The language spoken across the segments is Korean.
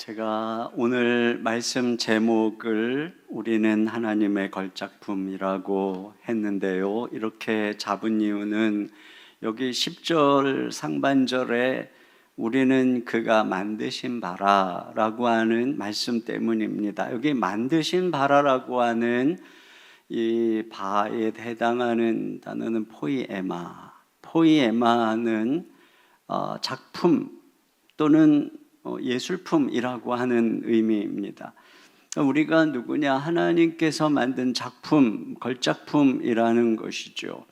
제가 오늘 말씀 제목을 우리는 하나님의 걸작품이라고 했는데요. 이렇게 잡은 이유는 여기 10절 상반절에 우리는 그가 만드신 바라라고 하는 말씀 때문입니다. 여기 만드신 바라라고 하는 이 바에 해당하는 단어는 포이에마. 포이에마는 작품 또는 예술품이라고 하는 의미입니다. 우리가 누구냐? 하나님께서 만든 작품, 걸작품이라는 것이죠.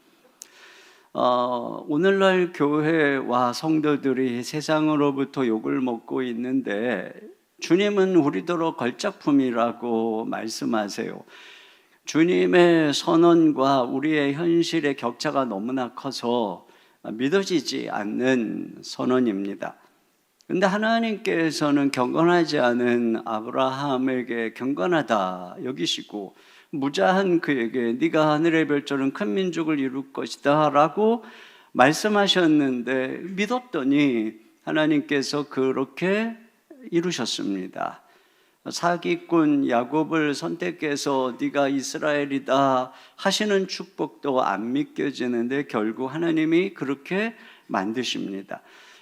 오늘날 교회와 성도들이 세상으로부터 욕을 먹고 있는데 주님은 우리더러 걸작품이라고 말씀하세요. 주님의 선언과 우리의 현실의 격차가 너무나 커서 믿어지지 않는 선언입니다. 근데 하나님께서는 경건하지 않은 아브라함에게 경건하다 여기시고 무자한 그에게 네가 하늘의 별처럼 큰 민족을 이룰 것이다 라고 말씀하셨는데 믿었더니 하나님께서 그렇게 이루셨습니다. 사기꾼 야곱을 선택해서 네가 이스라엘이다 하시는 축복도 안 믿겨지는데 결국 하나님이 그렇게 만드십니다.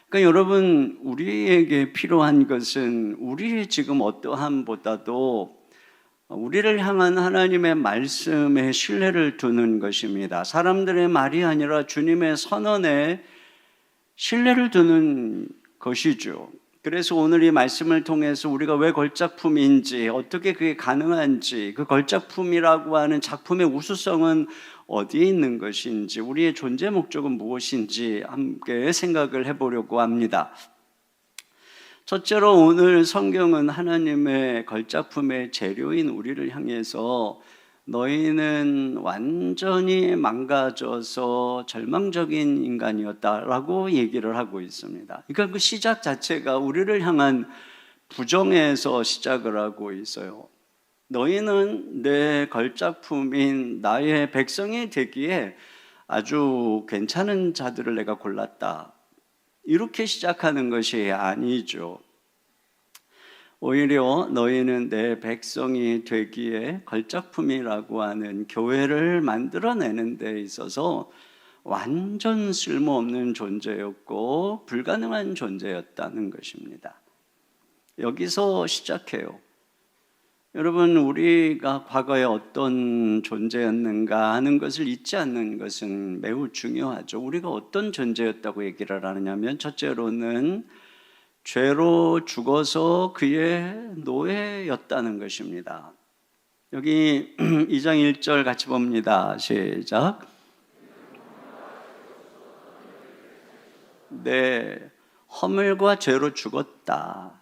그러니까 여러분, 우리에게 필요한 것은 우리의 지금 어떠함보다도 우리를 향한 하나님의 말씀에 신뢰를 두는 것입니다. 사람들의 말이 아니라 주님의 선언에 신뢰를 두는 것이죠. 그래서 오늘 이 말씀을 통해서 우리가 왜 걸작품인지, 어떻게 그게 가능한지, 그 걸작품이라고 하는 작품의 우수성은 어디에 있는 것인지, 우리의 존재 목적은 무엇인지 함께 생각을 해보려고 합니다. 첫째로 오늘 성경은 하나님의 걸작품의 재료인 우리를 향해서 너희는 완전히 망가져서 절망적인 인간이었다라고 얘기를 하고 있습니다. 그러니까 그 시작 자체가 우리를 향한 부정에서 시작을 하고 있어요. 너희는 내 걸작품인 나의 백성이 되기에 아주 괜찮은 자들을 내가 골랐다. 이렇게 시작하는 것이 아니죠. 오히려 너희는 내 백성이 되기에 걸작품이라고 하는 교회를 만들어내는 데 있어서 완전 쓸모없는 존재였고 불가능한 존재였다는 것입니다. 여기서 시작해요. 여러분, 우리가 과거에 어떤 존재였는가 하는 것을 잊지 않는 것은 매우 중요하죠. 우리가 어떤 존재였다고 얘기를 하느냐면 첫째로는 죄로 죽어서 그의 노예였다는 것입니다. 여기 2장 1절 같이 봅니다. 시작. 네, 허물과 죄로 죽었다.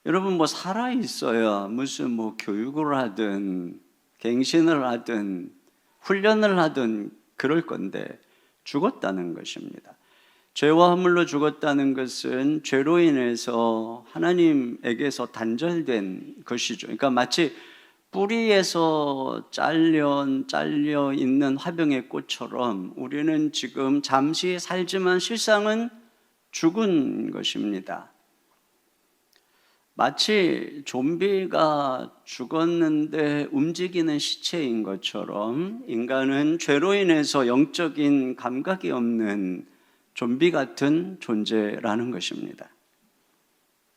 여러분, 뭐 살아있어야 무슨 뭐 교육을 하든 갱신을 하든 훈련을 하든 그럴 건데 죽었다는 것입니다. 죄와 허물로 죽었다는 것은 죄로 인해서 하나님에게서 단절된 것이죠. 그러니까 마치 뿌리에서 잘려 있는 화병의 꽃처럼 우리는 지금 잠시 살지만 실상은 죽은 것입니다. 마치 좀비가 죽었는데 움직이는 시체인 것처럼 인간은 죄로 인해서 영적인 감각이 없는 좀비 같은 존재라는 것입니다.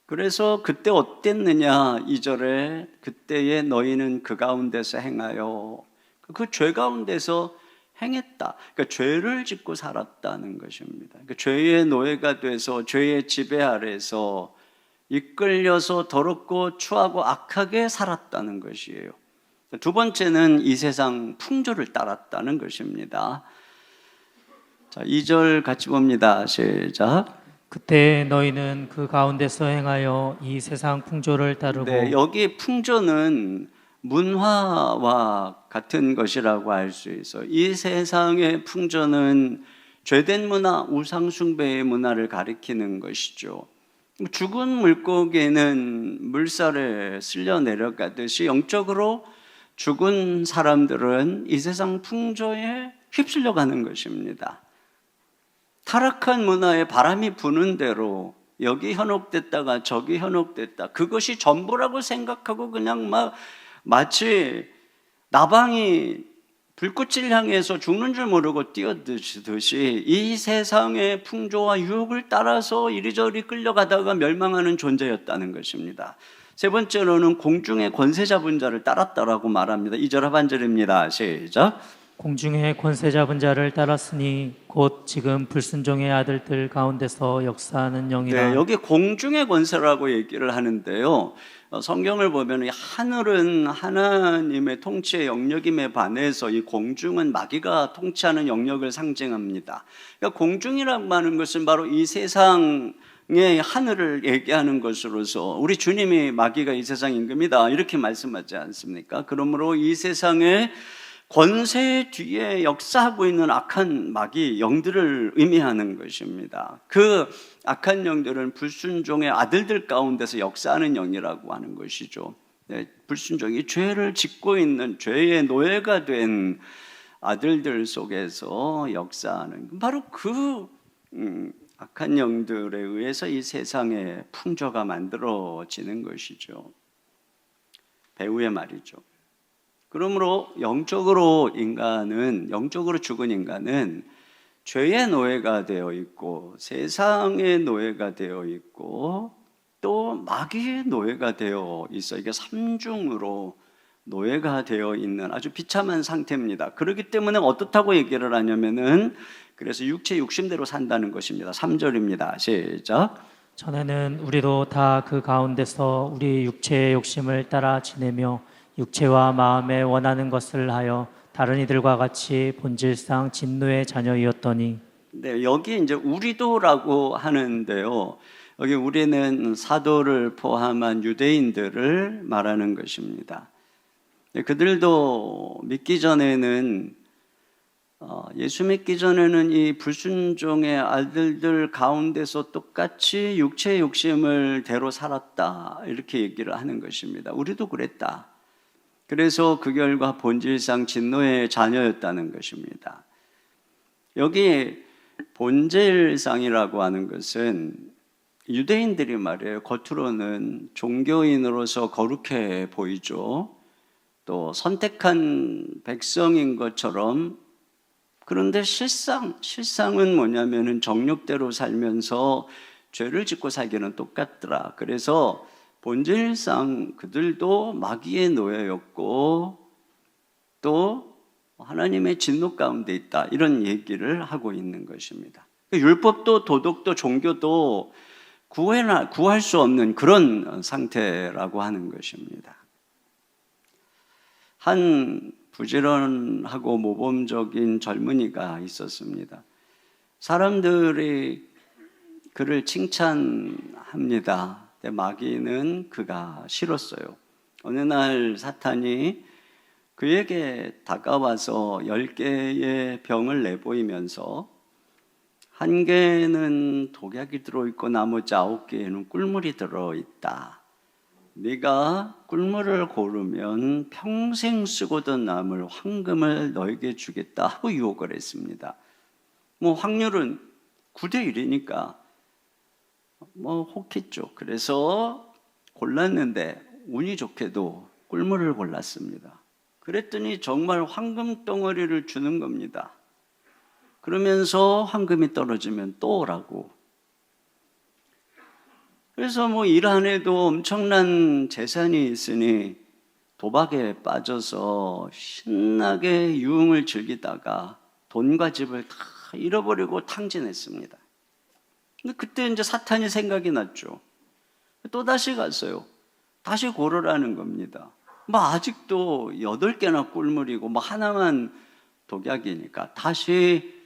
그래서 그때 어땠느냐? 2절에 그때에 너희는 그 가운데서 행하여 그 죄 가운데서 행했다. 그러니까 죄를 짓고 살았다는 것입니다. 그러니까 죄의 노예가 돼서 죄의 지배 아래서 이끌려서 더럽고 추하고 악하게 살았다는 것이에요. 두 번째는 이 세상 풍조를 따랐다는 것입니다. 자, 2절 같이 봅니다. 시작. 그때 너희는 그 가운데서 행하여 이 세상 풍조를 따르고. 네, 여기 풍조는 문화와 같은 것이라고 할 수 있어요. 이 세상의 풍조는 죄된 문화, 우상 숭배의 문화를 가리키는 것이죠. 죽은 물고기는 물살에 쓸려 내려가듯이 영적으로 죽은 사람들은 이 세상 풍조에 휩쓸려 가는 것입니다. 타락한 문화에 바람이 부는 대로 여기 현혹됐다가 저기 현혹됐다. 그것이 전부라고 생각하고 그냥 막 마치 나방이 불꽃을 향해서 죽는 줄 모르고 뛰어드듯이 이 세상의 풍조와 유혹을 따라서 이리저리 끌려가다가 멸망하는 존재였다는 것입니다. 세 번째로는 공중의 권세 잡은 자를 따랐다라고 말합니다. 2절 하반절입니다. 시작. 공중의 권세 잡은 자를 따랐으니 곧 지금 불순종의 아들들 가운데서 역사하는 영이라. 네, 여기 공중의 권세라고 얘기를 하는데요. 성경을 보면 하늘은 하나님의 통치의 영역임에 반해서 이 공중은 마귀가 통치하는 영역을 상징합니다. 그러니까 공중이라고 하는 것은 바로 이 세상의 하늘을 얘기하는 것으로서 우리 주님이 마귀가 이 세상 임금이다 이렇게 말씀하지 않습니까? 그러므로 이 세상의 권세 뒤에 역사하고 있는 악한 마귀 영들을 의미하는 것입니다. 그 악한 영들은 불순종의 아들들 가운데서 역사하는 영이라고 하는 것이죠. 네, 불순종이 죄를 짓고 있는 죄의 노예가 된 아들들 속에서 역사하는 바로 그 악한 영들에 의해서 이 세상의 풍조가 만들어지는 것이죠. 배후의 말이죠. 그러므로 영적으로 죽은 인간은 죄의 노예가 되어 있고 세상의 노예가 되어 있고 또 마귀의 노예가 되어 있어. 이게 삼중으로 노예가 되어 있는 아주 비참한 상태입니다. 그렇기 때문에 어떻다고 얘기를 하냐면은 그래서 육체 욕심대로 산다는 것입니다. 3절입니다. 시작. 전에는 우리도 다 그 가운데서 우리 육체의 욕심을 따라 지내며 육체와 마음에 원하는 것을 하여 다른 이들과 같이 본질상 진노의 자녀이었더니. 네, 여기 이제 우리도라고 하는데요. 여기 우리는 사도를 포함한 유대인들을 말하는 것입니다. 그들도 믿기 전에는 예수 믿기 전에는 이 불순종의 아들들 가운데서 똑같이 육체의 욕심을 대로 살았다 이렇게 얘기를 하는 것입니다. 우리도 그랬다. 그래서 그 결과 본질상 진노의 자녀였다는 것입니다. 여기 본질상이라고 하는 것은 유대인들이 말이에요. 겉으로는 종교인으로서 거룩해 보이죠. 또 선택한 백성인 것처럼. 그런데 실상은 뭐냐면은 정욕대로 살면서 죄를 짓고 살기는 똑같더라. 그래서 본질상 그들도 마귀의 노예였고 또 하나님의 진노 가운데 있다. 이런 얘기를 하고 있는 것입니다. 율법도 도덕도 종교도 구할 수 없는 그런 상태라고 하는 것입니다. 한 부지런하고 모범적인 젊은이가 있었습니다. 사람들이 그를 칭찬합니다. 마귀는 그가 싫었어요. 어느 날 사탄이 그에게 다가와서 10개의 병을 내보이면서 한 개는 독약이 들어있고 나머지 9개에는 꿀물이 들어있다. 네가 꿀물을 고르면 평생 쓰고도 남을 황금을 너에게 주겠다 하고 유혹을 했습니다. 확률은 9대 1이니까 혹했죠. 그래서 골랐는데 운이 좋게도 꿀물을 골랐습니다. 그랬더니 정말 황금 덩어리를 주는 겁니다. 그러면서 황금이 떨어지면 또 오라고. 그래서 일 안 해도 엄청난 재산이 있으니 도박에 빠져서 신나게 유흥을 즐기다가 돈과 집을 다 잃어버리고 탕진했습니다. 근데 그때 이제 사탄이 생각이 났죠. 또 다시 갔어요. 다시 고르라는 겁니다. 아직도 8개나 꿀물이고 하나만 독약이니까 다시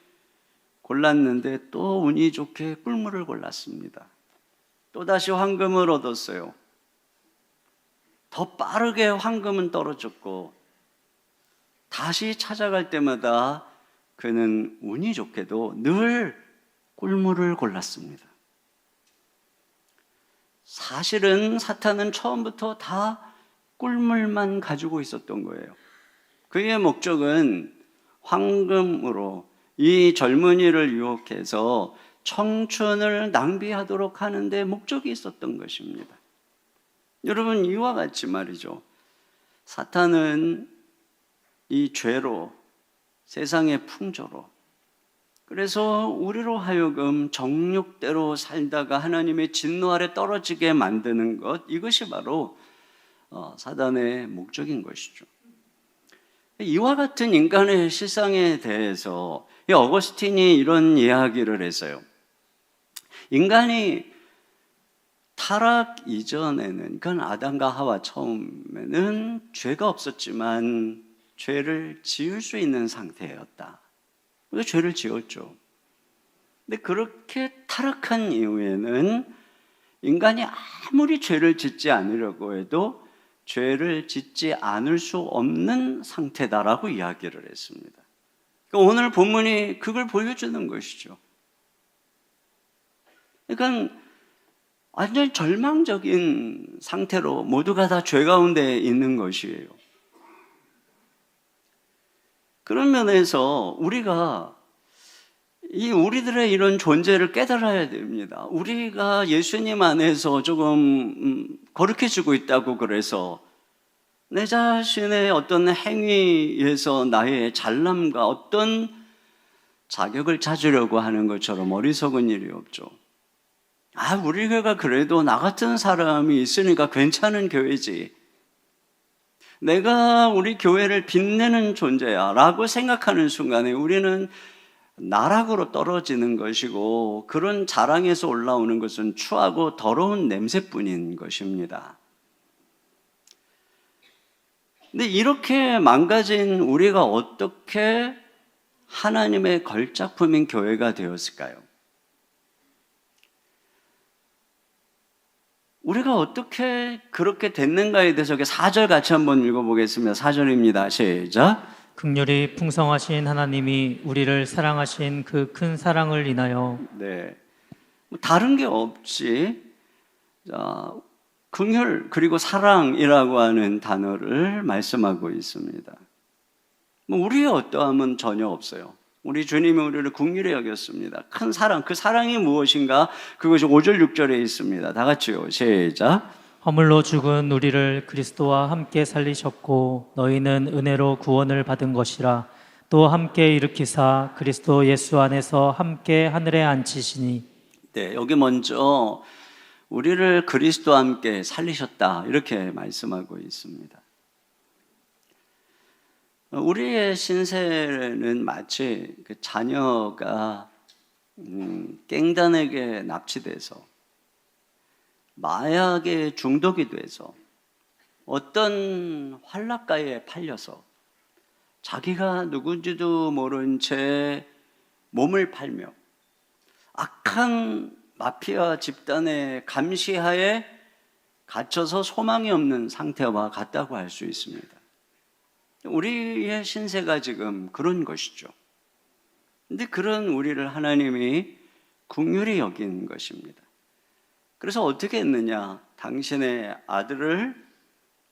골랐는데 또 운이 좋게 꿀물을 골랐습니다. 또다시 황금을 얻었어요. 더 빠르게 황금은 떨어졌고 다시 찾아갈 때마다 그는 운이 좋게도 늘 꿀물을 골랐습니다. 사실은 사탄은 처음부터 다 꿀물만 가지고 있었던 거예요. 그의 목적은 황금으로 이 젊은이를 유혹해서 청춘을 낭비하도록 하는데 목적이 있었던 것입니다. 여러분, 이와 같이 말이죠. 사탄은 이 죄로, 세상의 풍조로, 그래서 우리로 하여금 정욕대로 살다가 하나님의 진노 아래 떨어지게 만드는 것, 이것이 바로 사단의 목적인 것이죠. 이와 같은 인간의 실상에 대해서 어거스틴이 이런 이야기를 했어요. 인간이 타락 이전에는, 그건 아담과 하와 처음에는 죄가 없었지만 죄를 지을 수 있는 상태였다. 그래서 죄를 지었죠. 근데 그렇게 타락한 이후에는 인간이 아무리 죄를 짓지 않으려고 해도 죄를 짓지 않을 수 없는 상태다라고 이야기를 했습니다. 그러니까 오늘 본문이 그걸 보여주는 것이죠. 그러니까 완전히 절망적인 상태로 모두가 다 죄 가운데 있는 것이에요. 그런 면에서 우리가 우리들의 이런 존재를 깨달아야 됩니다. 우리가 예수님 안에서 조금 거룩해지고 있다고 그래서 내 자신의 어떤 행위에서 나의 잘남과 어떤 자격을 찾으려고 하는 것처럼 어리석은 일이 없죠. 우리 교회가 그래도 나 같은 사람이 있으니까 괜찮은 교회지. 내가 우리 교회를 빛내는 존재야 라고 생각하는 순간에 우리는 나락으로 떨어지는 것이고, 그런 자랑에서 올라오는 것은 추하고 더러운 냄새뿐인 것입니다. 근데 이렇게 망가진 우리가 어떻게 하나님의 걸작품인 교회가 되었을까요? 우리가 어떻게 그렇게 됐는가에 대해서 4절 같이 한번 읽어보겠습니다. 4절입니다. 시작. 긍휼이 풍성하신 하나님이 우리를 사랑하신 그 큰 사랑을 인하여. 네, 다른 게 없지. 긍휼 그리고 사랑이라고 하는 단어를 말씀하고 있습니다. 우리의 어떠함은 전혀 없어요. 우리 주님이 우리를 긍휼히 여겼습니다. 큰 사랑, 그 사랑이 무엇인가? 그것이 5절 6절에 있습니다. 다 같이요. 시작. 허물로 죽은 우리를 그리스도와 함께 살리셨고 너희는 은혜로 구원을 받은 것이라. 또 함께 일으키사 그리스도 예수 안에서 함께 하늘에 앉히시니. 네, 여기 먼저 우리를 그리스도와 함께 살리셨다 이렇게 말씀하고 있습니다. 우리의 신세는 마치 그 자녀가 갱단에게 납치돼서 마약에 중독이 돼서 어떤 환락가에 팔려서 자기가 누군지도 모른 채 몸을 팔며 악한 마피아 집단의 감시하에 갇혀서 소망이 없는 상태와 같다고 할 수 있습니다. 우리의 신세가 지금 그런 것이죠. 근데 그런 우리를 하나님이 긍휼히 여긴 것입니다. 그래서 어떻게 했느냐? 당신의 아들을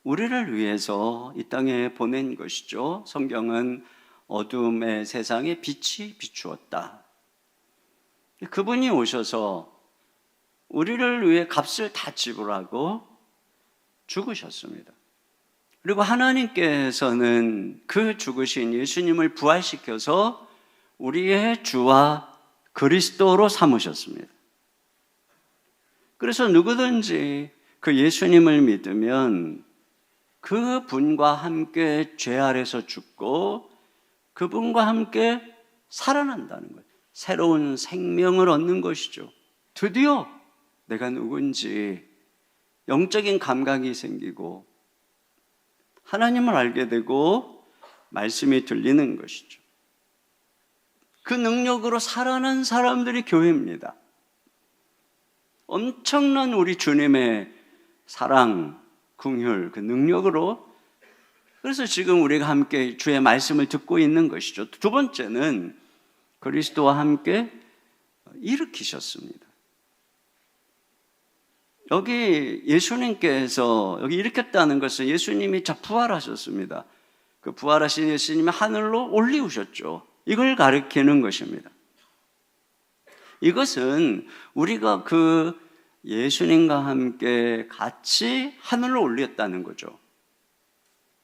우리를 위해서 이 땅에 보낸 것이죠. 성경은 어둠의 세상에 빛이 비추었다. 그분이 오셔서 우리를 위해 값을 다 지불하고 죽으셨습니다. 그리고 하나님께서는 그 죽으신 예수님을 부활시켜서 우리의 주와 그리스도로 삼으셨습니다. 그래서 누구든지 그 예수님을 믿으면 그 분과 함께 죄 아래서 죽고 그분과 함께 살아난다는 거예요. 새로운 생명을 얻는 것이죠. 드디어 내가 누군지 영적인 감각이 생기고 하나님을 알게 되고 말씀이 들리는 것이죠. 그 능력으로 살아난 사람들이 교회입니다. 엄청난 우리 주님의 사랑, 긍휼, 그 능력으로, 그래서 지금 우리가 함께 주의 말씀을 듣고 있는 것이죠. 두 번째는 그리스도와 함께 일으키셨습니다. 여기 예수님께서 여기 일으켰다는 것은 예수님이 부활하셨습니다. 그 부활하신 예수님이 하늘로 올리우셨죠. 이걸 가리키는 것입니다. 이것은 우리가 그 예수님과 함께 같이 하늘로 올렸다는 거죠.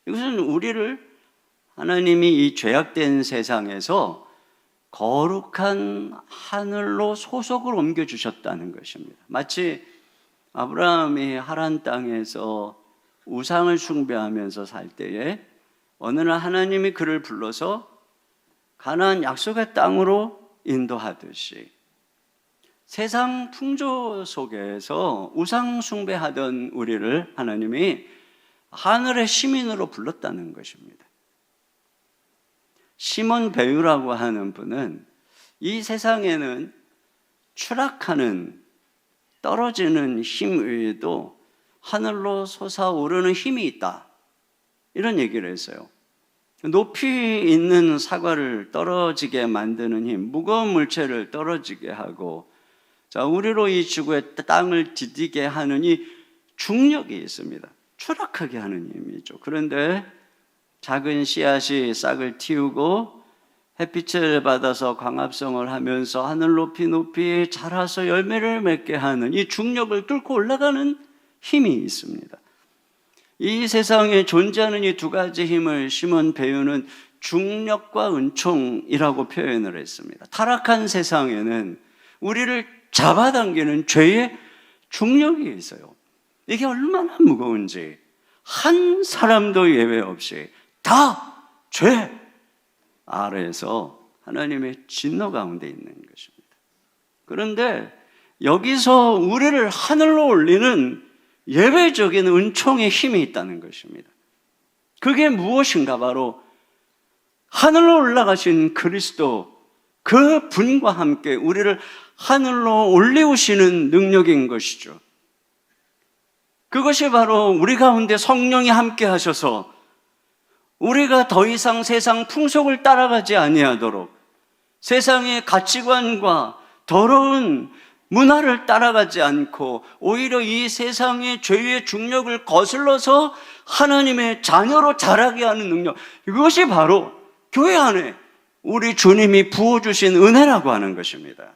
이것은 우리를 하나님이 이 죄악된 세상에서 거룩한 하늘로 소속을 옮겨주셨다는 것입니다. 마치 아브라함이 하란 땅에서 우상을 숭배하면서 살 때에 어느 날 하나님이 그를 불러서 가나안 약속의 땅으로 인도하듯이 세상 풍조 속에서 우상 숭배하던 우리를 하나님이 하늘의 시민으로 불렀다는 것입니다. 시몬 베유라고 하는 분은 이 세상에는 추락하는, 떨어지는 힘 외에도 하늘로 솟아오르는 힘이 있다, 이런 얘기를 했어요. 높이 있는 사과를 떨어지게 만드는 힘, 무거운 물체를 떨어지게 하고, 자, 우리로 이 지구의 땅을 디디게 하는 이 중력이 있습니다. 추락하게 하는 힘이죠. 그런데 작은 씨앗이 싹을 틔우고 햇빛을 받아서 광합성을 하면서 하늘 높이 자라서 열매를 맺게 하는 이 중력을 뚫고 올라가는 힘이 있습니다. 이 세상에 존재하는 이 두 가지 힘을 시몬 베유는 중력과 은총이라고 표현을 했습니다. 타락한 세상에는 우리를 잡아당기는 죄의 중력이 있어요. 이게 얼마나 무거운지 한 사람도 예외 없이 다 죄 아래에서 하나님의 진노 가운데 있는 것입니다. 그런데 여기서 우리를 하늘로 올리는 예외적인 은총의 힘이 있다는 것입니다. 그게 무엇인가? 바로 하늘로 올라가신 그리스도, 그 분과 함께 우리를 하늘로 올리우시는 능력인 것이죠. 그것이 바로 우리 가운데 성령이 함께 하셔서 우리가 더 이상 세상 풍속을 따라가지 아니하도록, 세상의 가치관과 더러운 문화를 따라가지 않고 오히려 이 세상의 죄의 중력을 거슬러서 하나님의 자녀로 자라게 하는 능력, 이것이 바로 교회 안에 우리 주님이 부어주신 은혜라고 하는 것입니다.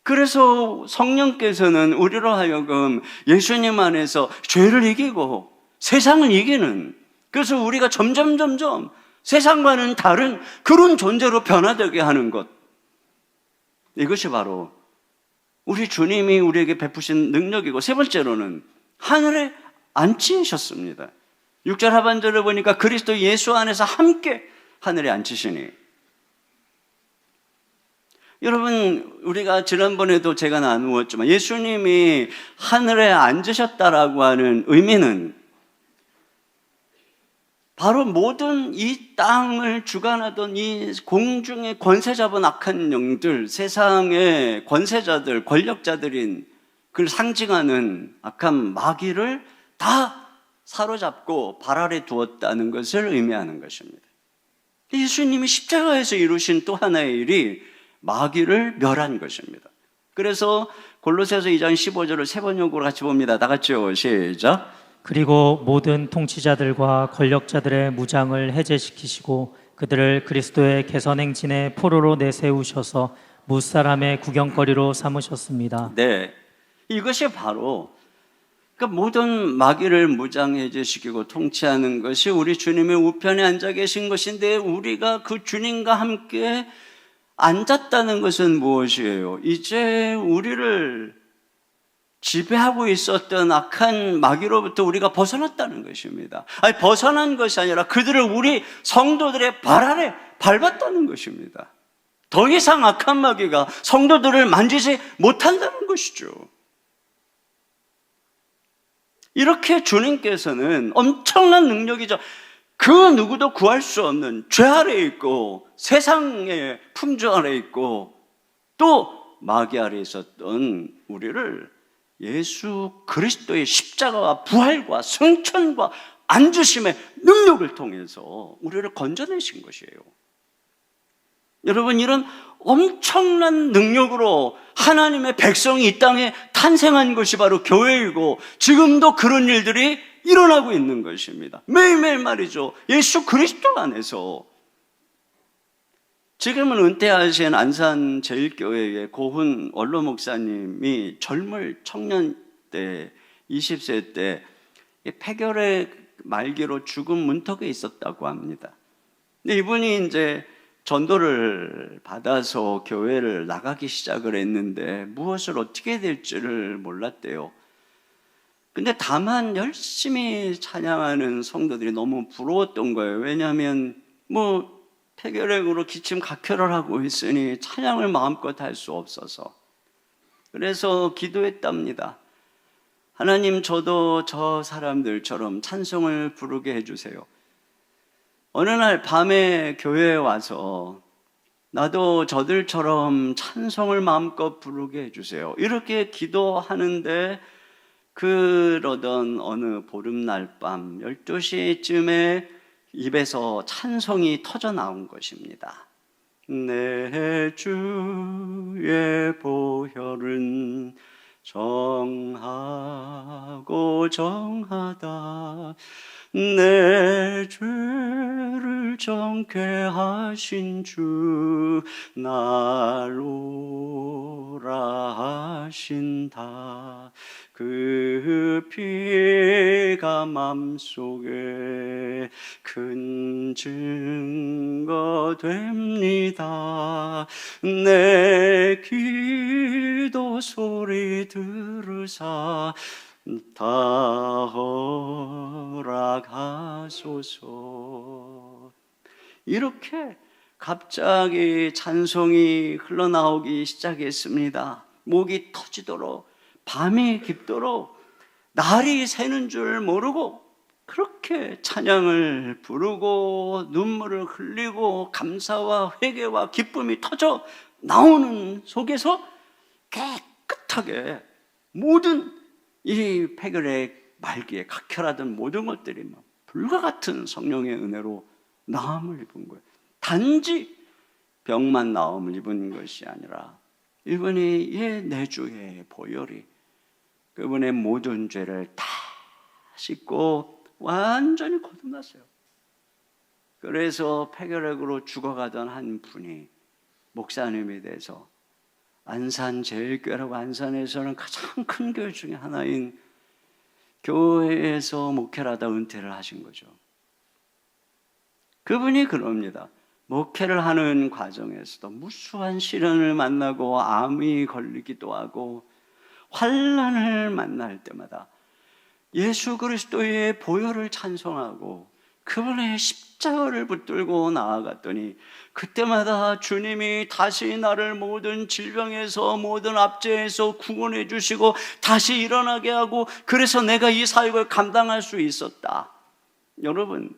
그래서 성령께서는 우리로 하여금 예수님 안에서 죄를 이기고 세상을 이기는, 그래서 우리가 점점 세상과는 다른 그런 존재로 변화되게 하는 것, 이것이 바로 우리 주님이 우리에게 베푸신 능력이고, 세 번째로는 하늘에 앉히셨습니다. 6절 하반절을 보니까 그리스도 예수 안에서 함께 하늘에 앉히시니, 여러분, 우리가 지난번에도 제가 나누었지만 예수님이 하늘에 앉으셨다라고 하는 의미는 바로 모든 이 땅을 주관하던 이 공중의 권세 잡은 악한 영들, 세상의 권세자들, 권력자들인 그를 상징하는 악한 마귀를 다 사로잡고 발 아래 두었다는 것을 의미하는 것입니다. 예수님이 십자가에서 이루신 또 하나의 일이 마귀를 멸한 것입니다. 그래서 골로새서 2장 15절을 세 번역으로 같이 봅니다. 다 같이요. 시작. 그리고 모든 통치자들과 권력자들의 무장을 해제시키시고 그들을 그리스도의 개선행진의 포로로 내세우셔서 무사람의 구경거리로 삼으셨습니다. 네, 이것이 바로 그 모든 마귀를 무장해제시키고 통치하는 것이 우리 주님의 우편에 앉아 계신 것인데, 우리가 그 주님과 함께 앉았다는 것은 무엇이에요? 이제 우리를 지배하고 있었던 악한 마귀로부터 우리가 벗어났다는 것입니다. 아니, 벗어난 것이 아니라 그들을 우리 성도들의 발 아래 밟았다는 것입니다. 더 이상 악한 마귀가 성도들을 만지지 못한다는 것이죠. 이렇게 주님께서는 엄청난 능력이죠. 그 누구도 구할 수 없는 죄 아래에 있고 세상의 풍조 아래에 있고 또 마귀 아래에 있었던 우리를 예수 그리스도의 십자가와 부활과 승천과 안주심의 능력을 통해서 우리를 건져내신 것이에요. 여러분, 이런 엄청난 능력으로 하나님의 백성이 이 땅에 탄생한 것이 바로 교회이고, 지금도 그런 일들이 일어나고 있는 것입니다. 매일매일 말이죠. 예수 그리스도 안에서 지금은 은퇴하신 안산제일교회의 고훈 원로 목사님이 젊을 청년 때 20세 때 폐결의 말기로 죽은 문턱에 있었다고 합니다. 근데 이분이 이제 전도를 받아서 교회를 나가기 시작을 했는데 무엇을 어떻게 해야 될지를 몰랐대요. 근데 다만 열심히 찬양하는 성도들이 너무 부러웠던 거예요. 왜냐하면 폐결핵으로 기침 각혈을 하고 있으니 찬양을 마음껏 할 수 없어서. 그래서 기도했답니다. 하나님, 저도 저 사람들처럼 찬송을 부르게 해주세요. 어느 날 밤에 교회에 와서 나도 저들처럼 찬송을 마음껏 부르게 해주세요. 이렇게 기도하는데 그러던 어느 보름날 밤 12시쯤에 입에서 찬송이 터져 나온 것입니다. 내 주의 보혈은 정하고 정하다. 내 죄를 정케 하신 주 날로라 하신다. 그 피가 맘속에 큰 증거 됩니다. 내 기도 소리 들으사 다 허락하소서. 이렇게 갑자기 찬송이 흘러나오기 시작했습니다. 목이 터지도록, 밤이 깊도록, 날이 새는 줄 모르고 그렇게 찬양을 부르고 눈물을 흘리고 감사와 회개와 기쁨이 터져 나오는 속에서 깨끗하게 모든 이 폐결의 말기에 각혈하던 모든 것들이 불과 같은 성령의 은혜로 나음을 입은 거예요. 단지 병만 나음을 입은 것이 아니라 이분이 내 주의 보혈이 그분의 모든 죄를 다 씻고 완전히 거듭났어요. 그래서 폐결핵으로 죽어가던 한 분이 목사님이 돼서 안산제일교회라고, 안산에서는 가장 큰 교회 중에 하나인 교회에서 목회를 하다 은퇴를 하신 거죠. 그분이 그럽니다. 목회를 하는 과정에서도 무수한 시련을 만나고 암이 걸리기도 하고 환난을 만날 때마다 예수 그리스도의 보혈을 찬송하고 그분의 십자가를 붙들고 나아갔더니 그때마다 주님이 다시 나를 모든 질병에서, 모든 압제에서 구원해 주시고 다시 일어나게 하고, 그래서 내가 이 사역을 감당할 수 있었다. 여러분,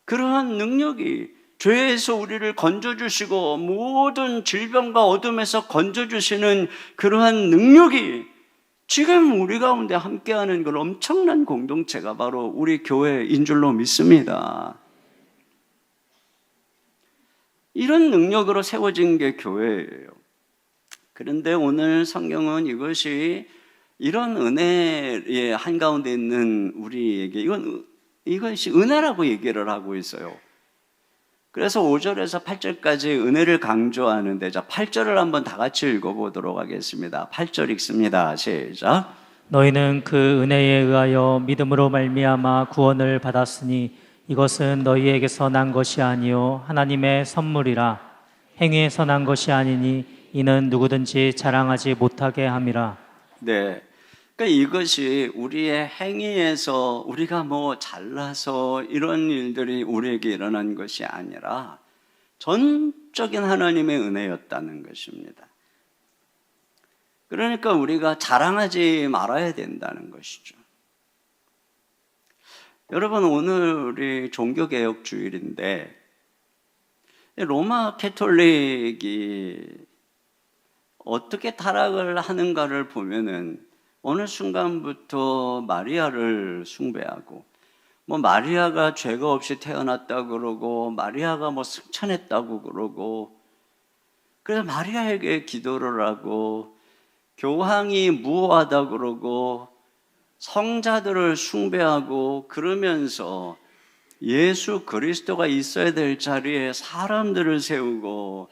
그러한 능력이, 죄에서 우리를 건져주시고 모든 질병과 어둠에서 건져주시는 그러한 능력이 지금 우리 가운데 함께하는 그 엄청난 공동체가 바로 우리 교회인 줄로 믿습니다. 이런 능력으로 세워진 게 교회예요. 그런데 오늘 성경은 이것이 이런 은혜의 한가운데 있는 우리에게 이것이 은혜라고 얘기를 하고 있어요. 그래서 5절에서 8절까지 은혜를 강조하는데, 자, 8절을 한번 다 같이 읽어보도록 하겠습니다. 8절 읽습니다. 시작. 너희는 그 은혜에 의하여 믿음으로 말미암아 구원을 받았으니 이것은 너희에게서 난 것이 아니요 하나님의 선물이라. 행위에서 난 것이 아니니 이는 누구든지 자랑하지 못하게 함이라. 네. 그러니까 이것이 우리의 행위에서 우리가 잘나서 이런 일들이 우리에게 일어난 것이 아니라 전적인 하나님의 은혜였다는 것입니다. 그러니까 우리가 자랑하지 말아야 된다는 것이죠. 여러분, 오늘이 종교개혁 주일인데 로마 캐톨릭이 어떻게 타락을 하는가를 보면은 어느 순간부터 마리아를 숭배하고, 마리아가 죄가 없이 태어났다고 그러고, 마리아가 승천했다고 그러고, 그래서 마리아에게 기도를 하고, 교황이 무오하다고 그러고, 성자들을 숭배하고, 그러면서 예수 그리스도가 있어야 될 자리에 사람들을 세우고,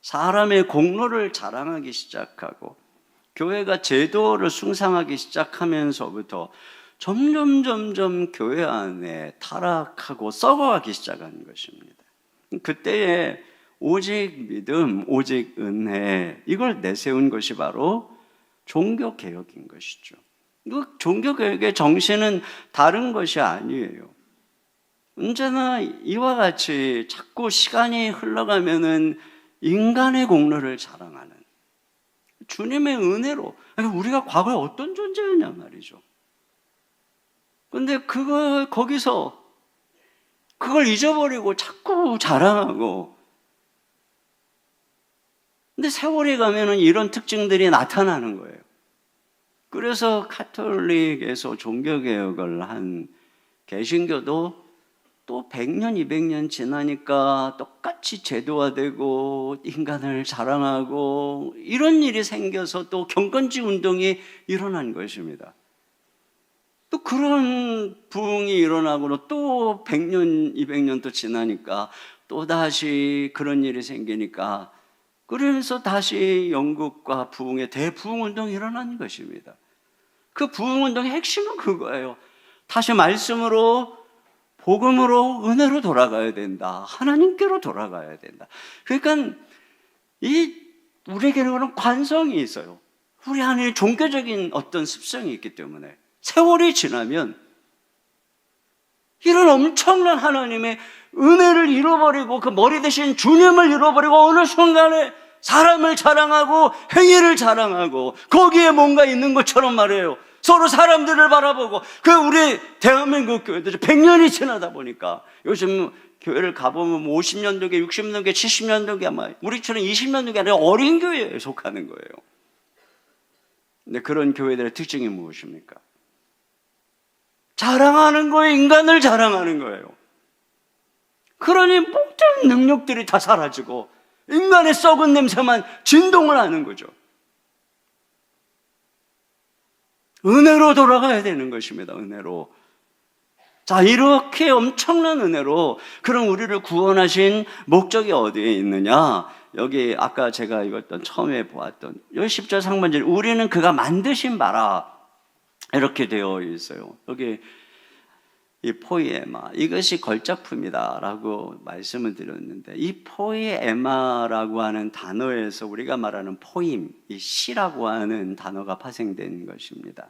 사람의 공로를 자랑하기 시작하고 교회가 제도를 숭상하기 시작하면서부터 점점 교회 안에 타락하고 썩어가기 시작한 것입니다. 그때에 오직 믿음, 오직 은혜, 이걸 내세운 것이 바로 종교개혁인 것이죠. 종교개혁의 정신은 다른 것이 아니에요. 언제나 이와 같이 자꾸 시간이 흘러가면은 인간의 공로를 자랑하는, 주님의 은혜로, 우리가 과거에 어떤 존재였냐 말이죠. 근데 거기서 그걸 잊어버리고 자꾸 자랑하고, 근데 세월이 가면은 이런 특징들이 나타나는 거예요. 그래서 가톨릭에서 종교개혁을 한 개신교도 또 100년, 200년 지나니까 똑같이 제도화되고 인간을 자랑하고 이런 일이 생겨서 또 경건지 운동이 일어난 것입니다. 또 그런 부흥이 일어나고 또 100년, 200년 또 지나니까 또 다시 그런 일이 생기니까, 그래서 다시 영국과 부흥의 대부흥 운동이 일어난 것입니다. 그 부흥 운동의 핵심은 그거예요. 다시 말씀으로, 복음으로, 은혜로 돌아가야 된다. 하나님께로 돌아가야 된다. 그러니까 우리에게는 그런 관성이 있어요. 우리 안에 종교적인 어떤 습성이 있기 때문에 세월이 지나면 이런 엄청난 하나님의 은혜를 잃어버리고 그 머리 대신 주님을 잃어버리고 어느 순간에 사람을 자랑하고 행위를 자랑하고 거기에 뭔가 있는 것처럼 말해요. 서로 사람들을 바라보고, 우리 대한민국 교회들 100년이 지나다 보니까 요즘 교회를 가보면 50년도계, 60년도계, 70년도계, 아마 우리처럼 20년도계 아니라 어린 교회에 속하는 거예요. 근데 그런 교회들의 특징이 무엇입니까? 자랑하는 거예요. 인간을 자랑하는 거예요. 그러니 모든 능력들이 다 사라지고 인간의 썩은 냄새만 진동을 하는 거죠. 은혜로 돌아가야 되는 것입니다. 은혜로. 자, 이렇게 엄청난 은혜로, 그럼 우리를 구원하신 목적이 어디에 있느냐? 여기 아까 제가 읽었던, 처음에 보았던 여기 10절 상반절, 우리는 그가 만드신 바라, 이렇게 되어 있어요. 여기 이 포이에마, 이것이 걸작품이다 라고 말씀을 드렸는데, 이 포이에마라고 하는 단어에서 우리가 말하는 포임, 이 시라고 하는 단어가 파생된 것입니다.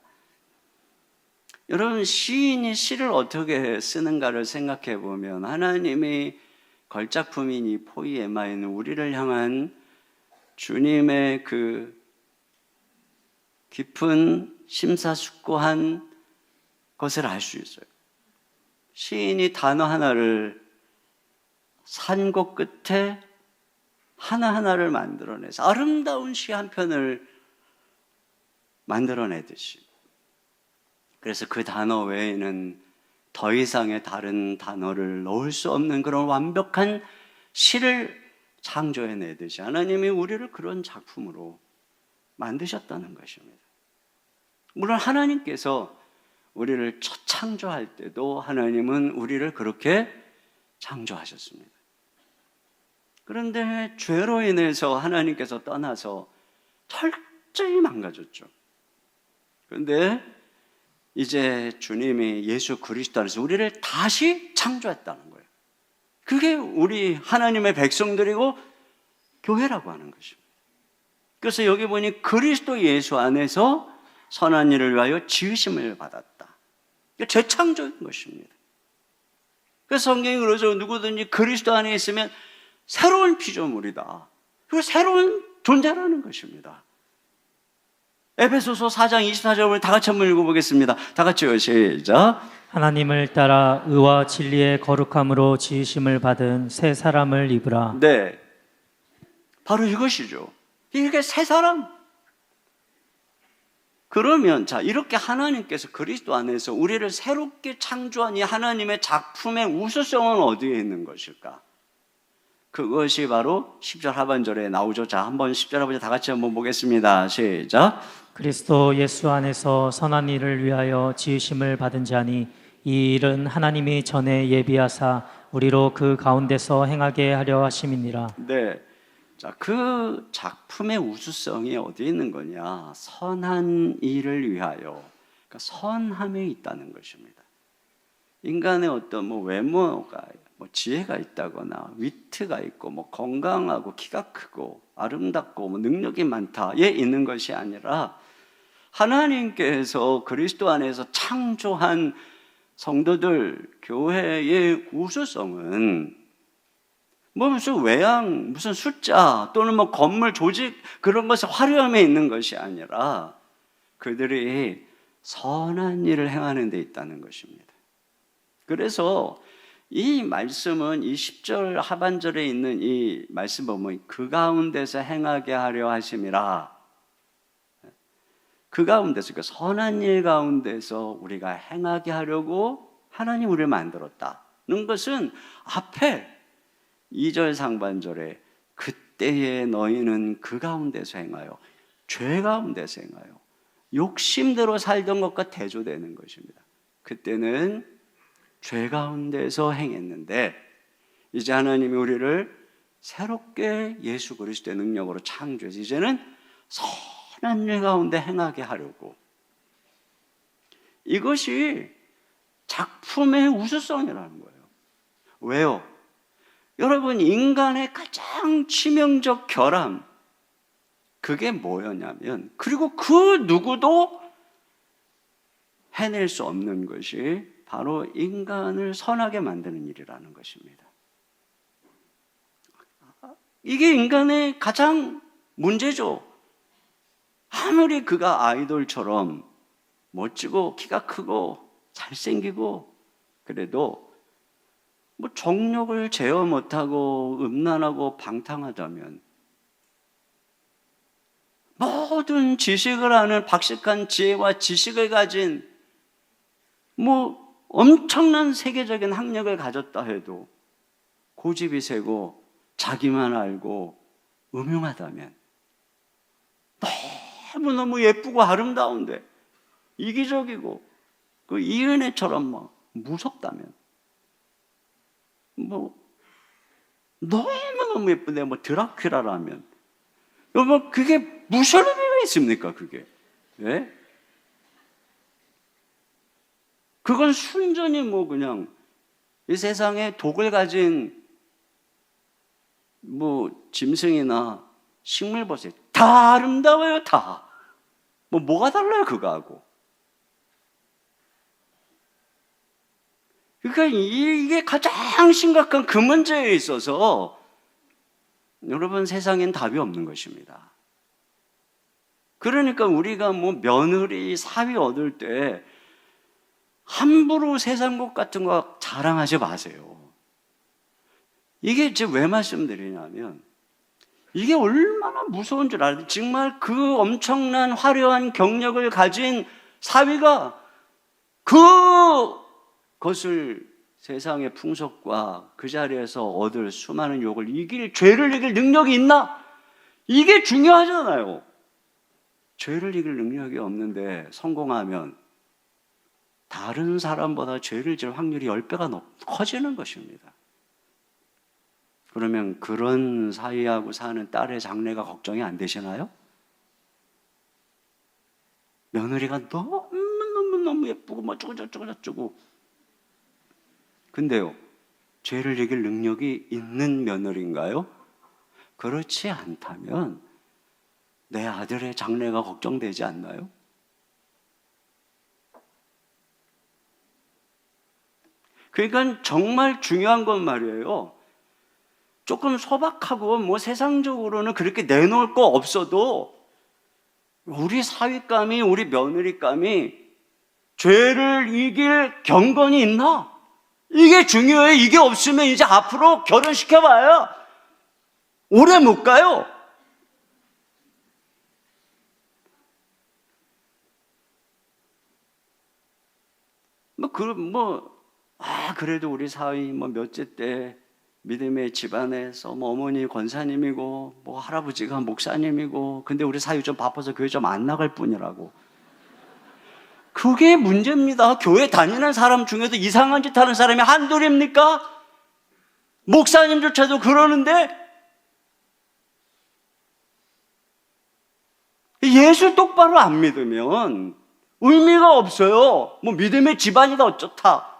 여러분, 시인이 시를 어떻게 쓰는가를 생각해 보면, 하나님이 걸작품인 이 포이에마에는 우리를 향한 주님의 그 깊은 심사숙고한 것을 알 수 있어요. 시인이 단어 하나를 산곡 끝에 하나하나를 만들어내서 아름다운 시 한 편을 만들어내듯이, 그래서 그 단어 외에는 더 이상의 다른 단어를 넣을 수 없는 그런 완벽한 시를 창조해내듯이 하나님이 우리를 그런 작품으로 만드셨다는 것입니다. 물론 하나님께서 우리를 첫 창조할 때도 하나님은 우리를 그렇게 창조하셨습니다. 그런데 죄로 인해서 하나님께서 떠나서 철저히 망가졌죠. 그런데 이제 주님이 예수 그리스도 안에서 우리를 다시 창조했다는 거예요. 그게 우리 하나님의 백성들이고 교회라고 하는 것입니다. 그래서 여기 보니 그리스도 예수 안에서 선한 일을 위하여 지으심을 받았다. 재창조인 것입니다. 그래서 성경이 그러죠. 누구든지 그리스도 안에 있으면 새로운 피조물이다. 그리고 새로운 존재라는 것입니다. 에베소서 4장 24절을 다 같이 한번 읽어보겠습니다. 다 같이요. 시작. 하나님을 따라 의와 진리의 거룩함으로 지으심을 받은 새 사람을 입으라. 네, 바로 이것이죠. 이게 새 사람. 그러면 자, 이렇게 하나님께서 그리스도 안에서 우리를 새롭게 창조한 이 하나님의 작품의 우수성은 어디에 있는 것일까? 그것이 바로 10절 하반절에 나오죠. 자, 한번 10절 하반절 다 같이 한번 보겠습니다. 시작. 그리스도 예수 안에서 선한 일을 위하여 지으심을 받은 자니 이 일은 하나님이 전에 예비하사 우리로 그 가운데서 행하게 하려 하심이니라. 네, 자, 그 작품의 우수성이 어디에 있는 거냐? 선한 일을 위하여, 그러니까 선함에 있다는 것입니다. 인간의 어떤 뭐 외모가, 뭐 지혜가 있다거나 위트가 있고 뭐 건강하고 키가 크고 아름답고 뭐 능력이 많다에 있는 것이 아니라 하나님께서 그리스도 안에서 창조한 성도들, 교회의 우수성은 뭐 무슨 외양, 무슨 숫자 또는 뭐 건물, 조직 그런 것의 화려함에 있는 것이 아니라 그들이 선한 일을 행하는 데 있다는 것입니다. 그래서 이 말씀은 이 10절 하반절에 있는 이 말씀 보면 그 가운데서 행하게 하려 하심이라. 그 가운데서, 그 선한 일 가운데서 우리가 행하게 하려고 하나님 우리를 만들었다는 것은 앞에 2절 상반절에 그때에 너희는 그 가운데서 행하여, 죄 가운데서 행하여 욕심대로 살던 것과 대조되는 것입니다. 그때는 죄 가운데서 행했는데 이제 하나님이 우리를 새롭게 예수 그리스도의 능력으로 창조해서 이제는 선한 일 가운데 행하게 하려고. 이것이 작품의 우수성이라는 거예요. 왜요? 여러분, 인간의 가장 치명적 결함, 그게 뭐였냐면, 그리고 그 누구도 해낼 수 없는 것이 바로 인간을 선하게 만드는 일이라는 것입니다. 이게 인간의 가장 문제죠. 아무리 그가 아이돌처럼 멋지고 키가 크고 잘생기고 그래도 뭐 정욕을 제어 못하고 음란하고 방탕하다면, 모든 지식을 아는 박식한 지혜와 지식을 가진 뭐 엄청난 세계적인 학력을 가졌다 해도 고집이 세고 자기만 알고 음흉하다면, 너무너무 예쁘고 아름다운데 이기적이고 그 이은혜처럼 막 무섭다면, 뭐 너무너무 예쁜데 뭐 드라큘라라면, 여러분 그게 무슨 의미가 있습니까? 그게 예? 그건 순전히 뭐 그냥 이 세상에 독을 가진 뭐 짐승이나 식물버섯 다 아름다워요. 다 뭐가 달라요 그거하고. 그러니까 이게 가장 심각한 그 문제에 있어서 여러분, 세상엔 답이 없는 것입니다. 그러니까 우리가 뭐 며느리, 사위 얻을 때 함부로 세상 것 같은 거 자랑하지 마세요. 이게 이제 왜 말씀드리냐면, 이게 얼마나 무서운 줄 알아요. 정말 그 엄청난 화려한 경력을 가진 사위가 그것을 세상의 풍속과 그 자리에서 얻을 수많은 욕을 죄를 이길 능력이 있나? 이게 중요하잖아요. 죄를 이길 능력이 없는데 성공하면 다른 사람보다 죄를 질 확률이 10배가 커지는 것입니다. 그러면 그런 사위하고 사는 딸의 장래가 걱정이 안 되시나요? 며느리가 너무 예쁘고 뭐 어쩌고 근데요, 죄를 이길 능력이 있는 며느리인가요? 그렇지 않다면 내 아들의 장래가 걱정되지 않나요? 그러니까 정말 중요한 건 말이에요. 조금 소박하고 뭐 세상적으로는 그렇게 내놓을 거 없어도 우리 사위감이, 우리 며느리감이 죄를 이길 경건이 있나? 이게 중요해요. 이게 없으면 이제 앞으로 결혼시켜봐야 오래 못 가요. 그래도 우리 사위 몇째 때 믿음의 집안에서 어머니 권사님이고 할아버지가 목사님이고, 근데 우리 사위 좀 바빠서 교회 좀 안 나갈 뿐이라고. 그게 문제입니다. 교회 다니는 사람 중에도 이상한 짓 하는 사람이 한둘입니까? 목사님조차도 그러는데 예수 똑바로 안 믿으면 의미가 없어요. 뭐 믿음의 집안이다 어쩌다.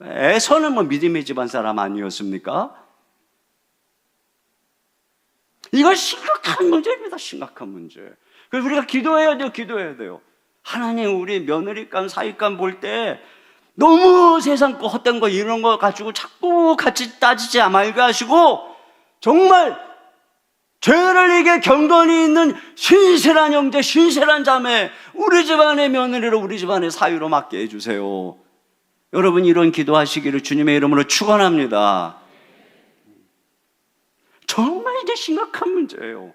에서는 뭐 믿음의 집안 사람 아니었습니까? 이거 심각한 문제입니다. 심각한 문제. 그래서 우리가 기도해야 돼요. 기도해야 돼요. 하나님, 우리 며느리감, 사위감 볼 때 너무 세상 거 헛된 거 이런 거 가지고 자꾸 같이 따지지 말게 하시고 정말 죄를 이겨 경건이 있는 신실한 형제, 신실한 자매, 우리 집안의 며느리로, 우리 집안의 사위로 맡게 해주세요. 여러분, 이런 기도하시기를 주님의 이름으로 축원합니다. 정말 이제 심각한 문제예요.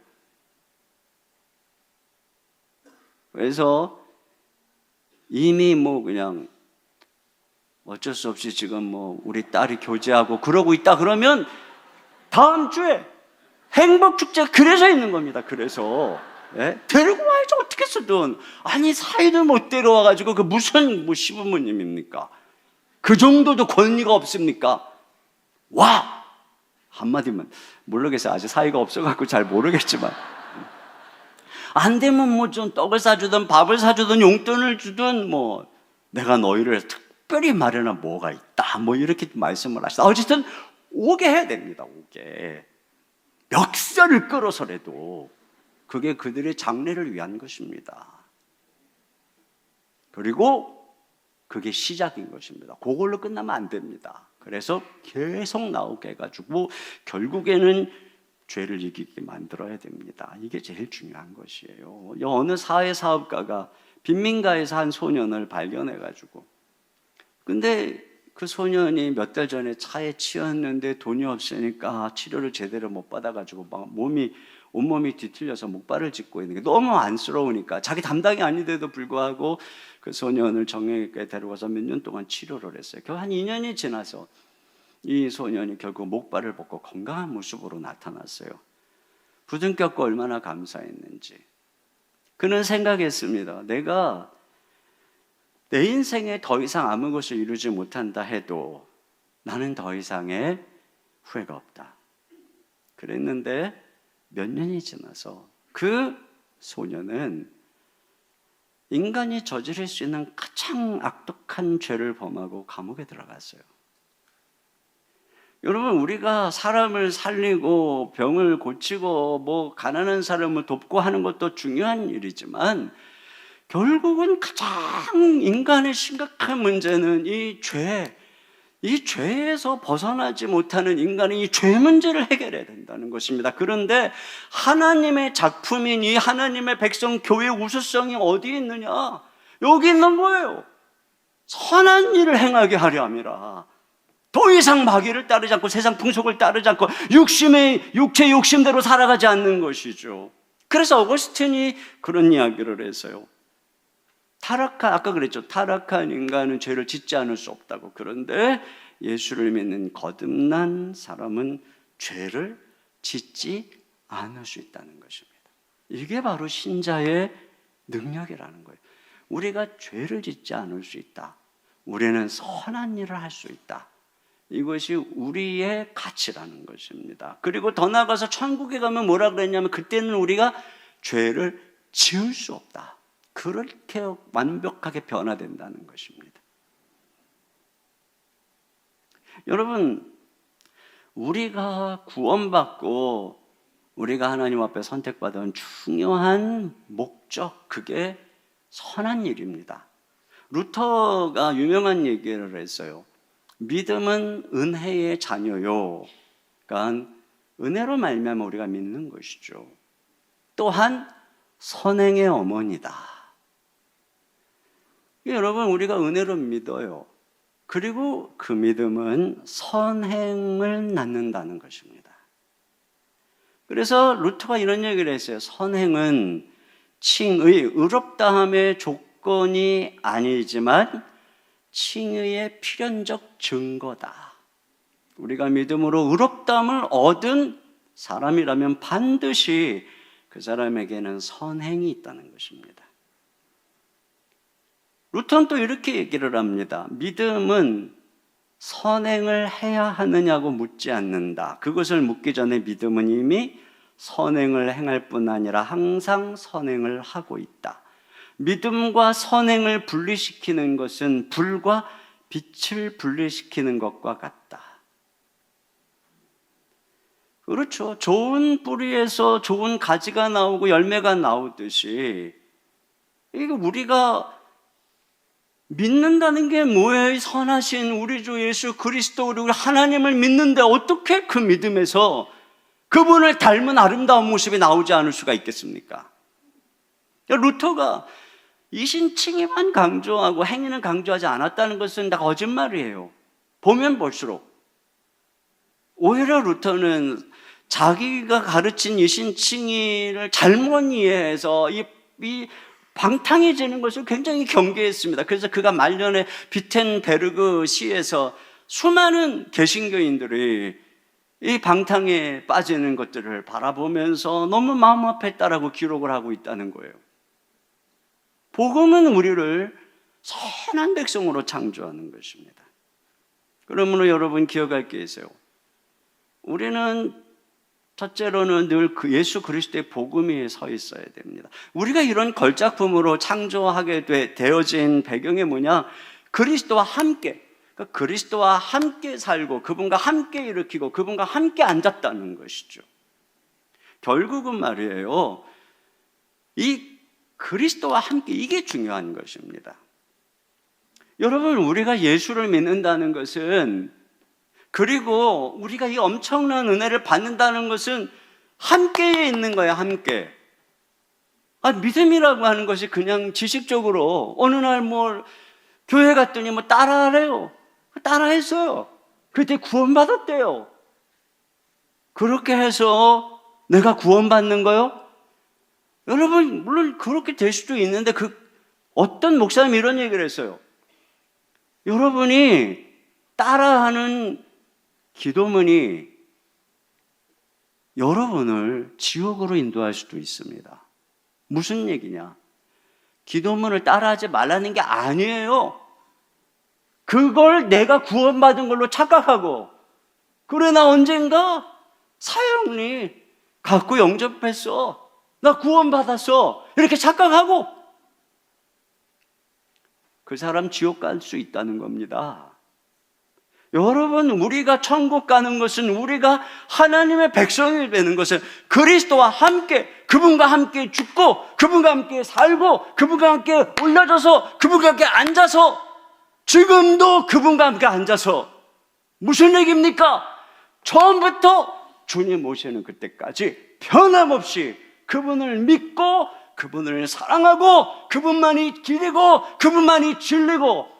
그래서 이미 뭐 그냥 어쩔 수 없이 지금 뭐 우리 딸이 교제하고 그러고 있다 그러면 다음 주에 행복축제가 그래서 있는 겁니다. 그래서 데리고 와야죠. 어떻게 쓰든. 아니, 사이를 못 데려와가지고 그 무슨 뭐 시부모님입니까? 그 정도도 권위가 없습니까? 와! 한마디만. 모르겠어요. 아직 사이가 없어갖고 잘 모르겠지만. 안 되면 뭐 좀 떡을 사주든 밥을 사주든 용돈을 주든 뭐 내가 너희를 특별히 마련한 뭐가 있다. 뭐 이렇게 말씀을 하시다. 어쨌든 오게 해야 됩니다. 오게. 멱살을 끌어서라도 그게 그들의 장래를 위한 것입니다. 그리고 그게 시작인 것입니다. 그걸로 끝나면 안 됩니다. 그래서 계속 나오게 해가지고 결국에는 죄를 이기게 만들어야 됩니다. 이게 제일 중요한 것이에요. 어느 사회사업가가 빈민가에서 한 소년을 발견해가지고 근데 그 소년이 몇 달 전에 차에 치였는데 돈이 없으니까 치료를 제대로 못 받아가지고 막 온몸이 뒤틀려서 목발을 짚고 있는 게 너무 안쓰러우니까 자기 담당이 아닌데도 불구하고 그 소년을 정형외과에 데려가서 몇 년 동안 치료를 했어요. 결국 한 2년이 지나서 이 소년이 결국 목발을 벗고 건강한 모습으로 나타났어요. 부둥켰고 얼마나 감사했는지. 그는 생각했습니다. 내가 내 인생에 더 이상 아무것을 이루지 못한다 해도 나는 더 이상의 후회가 없다. 그랬는데 몇 년이 지나서 그 소년은 인간이 저지를 수 있는 가장 악독한 죄를 범하고 감옥에 들어갔어요. 여러분, 우리가 사람을 살리고 병을 고치고 뭐 가난한 사람을 돕고 하는 것도 중요한 일이지만 결국은 가장 인간의 심각한 문제는 이 죄에서 벗어나지 못하는 인간의 이 죄 문제를 해결해야 된다는 것입니다. 그런데 하나님의 작품인 이 하나님의 백성 교회의 우수성이 어디에 있느냐? 여기 있는 거예요. 선한 일을 행하게 하려 함이라. 더 이상 마귀를 따르지 않고 세상 풍속을 따르지 않고 육체 욕심대로 살아가지 않는 것이죠. 그래서 어거스틴이 그런 이야기를 했어요. 아까 그랬죠. 타락한 인간은 죄를 짓지 않을 수 없다고. 그런데 예수를 믿는 거듭난 사람은 죄를 짓지 않을 수 있다는 것입니다. 이게 바로 신자의 능력이라는 거예요. 우리가 죄를 짓지 않을 수 있다. 우리는 선한 일을 할 수 있다. 이것이 우리의 가치라는 것입니다. 그리고 더 나아가서 천국에 가면 뭐라 그랬냐면 그때는 우리가 죄를 지을 수 없다. 그렇게 완벽하게 변화된다는 것입니다. 여러분, 우리가 구원받고 우리가 하나님 앞에 선택받은 중요한 목적, 그게 선한 일입니다. 루터가 유명한 얘기를 했어요. 믿음은 은혜의 자녀요. 그러니까 은혜로 말미암아 우리가 믿는 것이죠. 또한 선행의 어머니다. 여러분, 우리가 은혜로 믿어요. 그리고 그 믿음은 선행을 낳는다는 것입니다. 그래서 루터가 이런 얘기를 했어요. 선행은 칭의, 의롭다함의 조건이 아니지만 칭의의 필연적 증거다. 우리가 믿음으로 의롭다함을 얻은 사람이라면 반드시 그 사람에게는 선행이 있다는 것입니다. 루터는 또 이렇게 얘기를 합니다. 믿음은 선행을 해야 하느냐고 묻지 않는다. 그것을 묻기 전에 믿음은 이미 선행을 행할 뿐 아니라 항상 선행을 하고 있다. 믿음과 선행을 분리시키는 것은 불과 빛을 분리시키는 것과 같다. 그렇죠. 좋은 뿌리에서 좋은 가지가 나오고 열매가 나오듯이 이게 우리가 믿는다는 게 뭐예요? 선하신 우리 주 예수 그리스도, 우리 하나님을 믿는데 어떻게 그 믿음에서 그분을 닮은 아름다운 모습이 나오지 않을 수가 있겠습니까? 루터가 이신칭의만 강조하고 행위는 강조하지 않았다는 것은 다 거짓말이에요. 보면 볼수록. 오히려 루터는 자기가 가르친 이신칭의를 잘못 이해해서 이 방탕해지는 것을 굉장히 경계했습니다. 그래서 그가 말년에 비텐베르그 시에서 수많은 개신교인들이 이 방탕에 빠지는 것들을 바라보면서 너무 마음 아팠다라고 기록을 하고 있다는 거예요. 복음은 우리를 선한 백성으로 창조하는 것입니다. 그러므로 여러분 기억할 게 있어요. 우리는 첫째로는 늘 그 예수 그리스도의 복음이 서 있어야 됩니다. 우리가 이런 걸작품으로 창조하게 되어진 배경이 뭐냐? 그리스도와 함께, 그러니까 그리스도와 함께 살고 그분과 함께 일으키고 그분과 함께 앉았다는 것이죠. 결국은 말이에요, 이 그리스도와 함께, 이게 중요한 것입니다. 여러분, 우리가 예수를 믿는다는 것은, 그리고 우리가 이 엄청난 은혜를 받는다는 것은 함께 있는 거예요. 함께. 믿음이라고 하는 것이 그냥 지식적으로 어느 날 교회 갔더니 따라하래요. 따라했어요. 그때 구원받았대요. 그렇게 해서 내가 구원받는 거요? 여러분, 물론 그렇게 될 수도 있는데 어떤 목사님이 이런 얘기를 했어요. 여러분이 따라하는 기도문이 여러분을 지옥으로 인도할 수도 있습니다. 무슨 얘기냐? 기도문을 따라하지 말라는 게 아니에요. 그걸 내가 구원받은 걸로 착각하고, 그래 나 언젠가 사형리 갖고 영접했어, 나 구원받았어, 이렇게 착각하고 그 사람 지옥 갈 수 있다는 겁니다. 여러분, 우리가 천국 가는 것은, 우리가 하나님의 백성이 되는 것은 그리스도와 함께, 그분과 함께 죽고 그분과 함께 살고 그분과 함께 올려져서 그분과 함께 앉아서, 지금도 그분과 함께 앉아서, 무슨 얘기입니까? 처음부터 주님 오시는 그때까지 변함없이 그분을 믿고 그분을 사랑하고 그분만이 길이고 그분만이 진리고,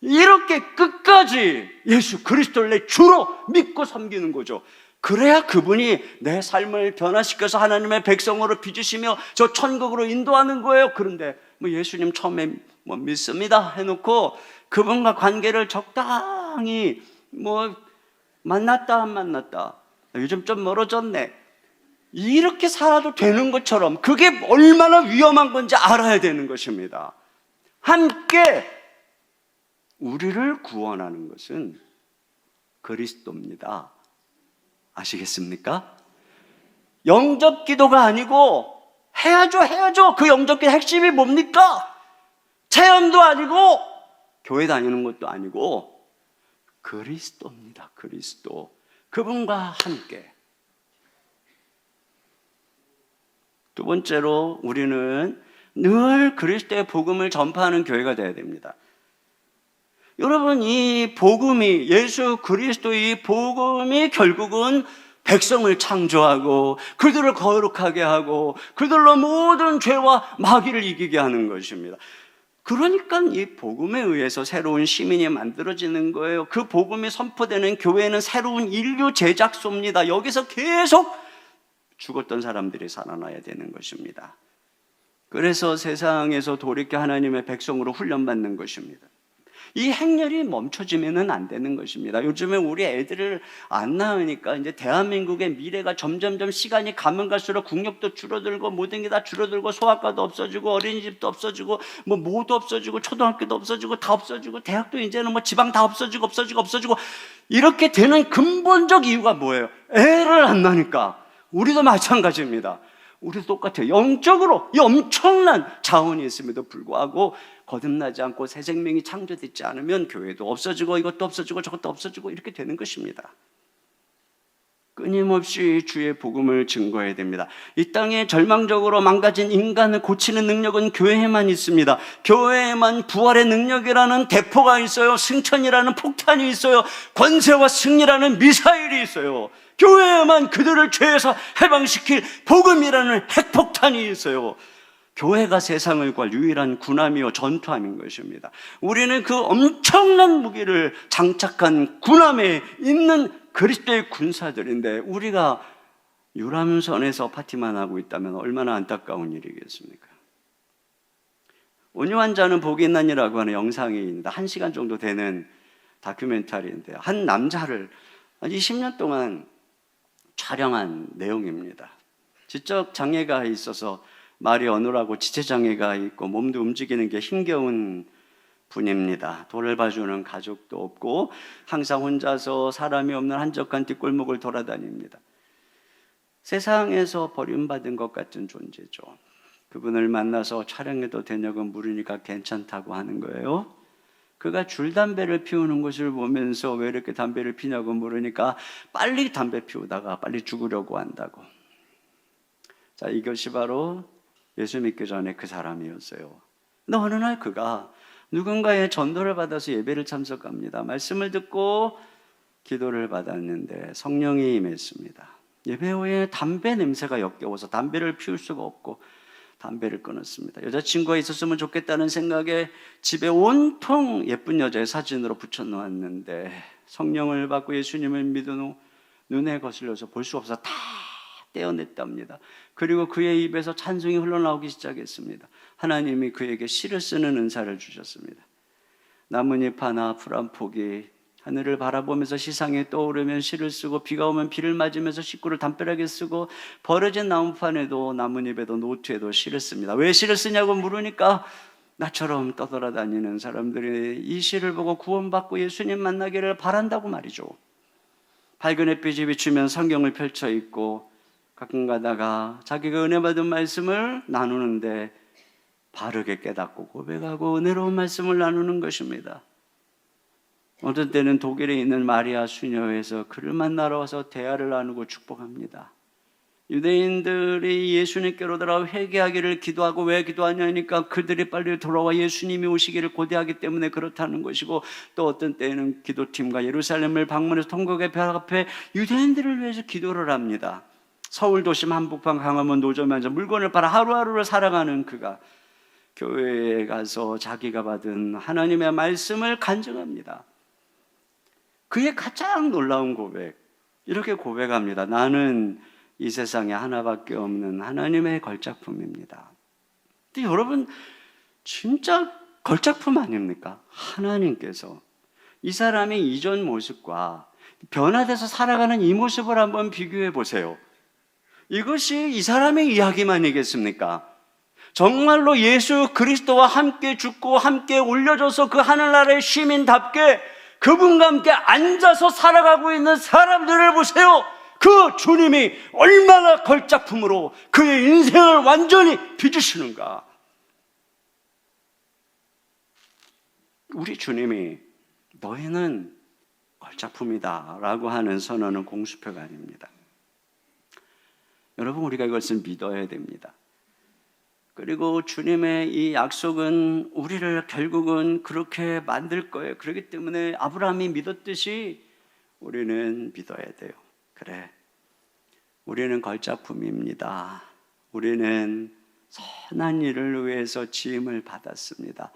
이렇게 끝까지 예수 그리스도를 내 주로 믿고 섬기는 거죠. 그래야 그분이 내 삶을 변화시켜서 하나님의 백성으로 빚으시며 저 천국으로 인도하는 거예요. 그런데 예수님 처음에 믿습니다 해놓고 그분과 관계를 적당히 만났다 안 만났다, 요즘 좀 멀어졌네, 이렇게 살아도 되는 것처럼, 그게 얼마나 위험한 건지 알아야 되는 것입니다. 함께 우리를 구원하는 것은 그리스도입니다. 아시겠습니까? 영접 기도가 아니고, 해야죠. 그 영접 기도 핵심이 뭡니까? 체험도 아니고 교회 다니는 것도 아니고 그리스도입니다. 그리스도. 그분과 함께. 두 번째로, 우리는 늘 그리스도의 복음을 전파하는 교회가 되어야 됩니다. 여러분, 이 복음이, 예수 그리스도의 복음이 결국은 백성을 창조하고 그들을 거룩하게 하고 그들로 모든 죄와 마귀를 이기게 하는 것입니다. 그러니까 이 복음에 의해서 새로운 시민이 만들어지는 거예요. 그 복음이 선포되는 교회는 새로운 인류 제작소입니다. 여기서 계속 죽었던 사람들이 살아나야 되는 것입니다. 그래서 세상에서 돌이켜 하나님의 백성으로 훈련받는 것입니다. 이 행렬이 멈춰지면은 안 되는 것입니다. 요즘에 우리 애들을 안 낳으니까 이제 대한민국의 미래가 점점점 시간이 가면 갈수록 국력도 줄어들고 모든 게 다 줄어들고, 소아과도 없어지고 어린이집도 없어지고 모도 없어지고 초등학교도 없어지고 다 없어지고 대학도 이제는 지방 다 없어지고 이렇게 되는 근본적 이유가 뭐예요? 애를 안 낳으니까. 우리도 마찬가지입니다. 우리도 똑같아요. 영적으로 이 엄청난 자원이 있음에도 불구하고 거듭나지 않고 새 생명이 창조되지 않으면 교회도 없어지고 이것도 없어지고 저것도 없어지고 이렇게 되는 것입니다. 끊임없이 주의 복음을 증거해야 됩니다. 이 땅에 절망적으로 망가진 인간을 고치는 능력은 교회에만 있습니다. 교회에만 부활의 능력이라는 대포가 있어요. 승천이라는 폭탄이 있어요. 권세와 승리라는 미사일이 있어요. 교회에만 그들을 죄에서 해방시킬 복음이라는 핵폭탄이 있어요. 교회가 세상을 구할 유일한 군함이요 전투함인 것입니다. 우리는 그 엄청난 무기를 장착한 군함에 있는 그리스도의 군사들인데 우리가 유람선에서 파티만 하고 있다면 얼마나 안타까운 일이겠습니까? 온유한 자는 복이 있나니라고 하는 영상이 있는데 1시간 정도 되는 다큐멘터리인데요. 한 남자를 20년 동안 촬영한 내용입니다. 지적 장애가 있어서 말이 어눌하고 지체 장애가 있고 몸도 움직이는 게 힘겨운 분입니다. 돌을 봐주는 가족도 없고 항상 혼자서 사람이 없는 한적한 뒷골목을 돌아다닙니다. 세상에서 버림받은 것 같은 존재죠. 그분을 만나서 촬영해도 되냐고 물으니까 괜찮다고 하는 거예요. 그가 줄담배를 피우는 것을 보면서 왜 이렇게 담배를 피냐고 물으니까 빨리 담배 피우다가 빨리 죽으려고 한다고. 자, 이것이 바로 예수 믿기 전에 그 사람이었어요. 근데 어느 날 그가 누군가의 전도를 받아서 예배를 참석합니다. 말씀을 듣고 기도를 받았는데 성령이 임했습니다. 예배 후에 담배 냄새가 역겨워서 담배를 피울 수가 없고 담배를 끊었습니다. 여자친구가 있었으면 좋겠다는 생각에 집에 온통 예쁜 여자의 사진으로 붙여놓았는데 성령을 받고 예수님을 믿은 후 눈에 거슬려서 볼 수 없어 다 떼어냈답니다. 그리고 그의 입에서 찬송이 흘러나오기 시작했습니다. 하나님이 그에게 시를 쓰는 은사를 주셨습니다. 나뭇잎 하나, 풀 한 폭이 하늘을 바라보면서 시상에 떠오르면 시를 쓰고 비가 오면 비를 맞으면서 식구를 담벼락에 쓰고 버려진 나무판에도 나뭇잎에도 노트에도 시를 씁니다. 왜 시를 쓰냐고 물으니까 나처럼 떠돌아다니는 사람들이 이 시를 보고 구원받고 예수님 만나기를 바란다고 말이죠. 밝은 햇빛이 비추면 성경을 펼쳐 있고 가끔 가다가 자기가 은혜 받은 말씀을 나누는데 바르게 깨닫고 고백하고 은혜로운 말씀을 나누는 것입니다. 어떤 때는 독일에 있는 마리아 수녀에서 그를 만나러 와서 대화를 나누고 축복합니다. 유대인들이 예수님께로 돌아와 회개하기를 기도하고 왜 기도하냐니까 그들이 빨리 돌아와 예수님이 오시기를 고대하기 때문에 그렇다는 것이고, 또 어떤 때는 기도팀과 예루살렘을 방문해서 통곡의 벽 앞에 유대인들을 위해서 기도를 합니다. 서울 도심 한복판 강화문 노점에 앉아 물건을 팔아 하루하루를 살아가는 그가 교회에 가서 자기가 받은 하나님의 말씀을 간증합니다. 그의 가장 놀라운 고백, 이렇게 고백합니다. 나는 이 세상에 하나밖에 없는 하나님의 걸작품입니다. 근데 여러분, 진짜 걸작품 아닙니까? 하나님께서 이 사람의 이전 모습과 변화돼서 살아가는 이 모습을 한번 비교해 보세요. 이것이 이 사람의 이야기만이겠습니까? 정말로 예수 그리스도와 함께 죽고 함께 올려져서 그 하늘나라의 시민답게 그분과 함께 앉아서 살아가고 있는 사람들을 보세요. 그 주님이 얼마나 걸작품으로 그의 인생을 완전히 빚으시는가. 우리 주님이 너희는 걸작품이다 라고 하는 선언은 공수표가 아닙니다. 여러분, 우리가 이것을 믿어야 됩니다. 그리고 주님의 이 약속은 우리를 결국은 그렇게 만들 거예요. 그렇기 때문에 아브라함이 믿었듯이 우리는 믿어야 돼요. 그래, 우리는 걸작품입니다. 우리는 선한 일을 위해서 지음을 받았습니다.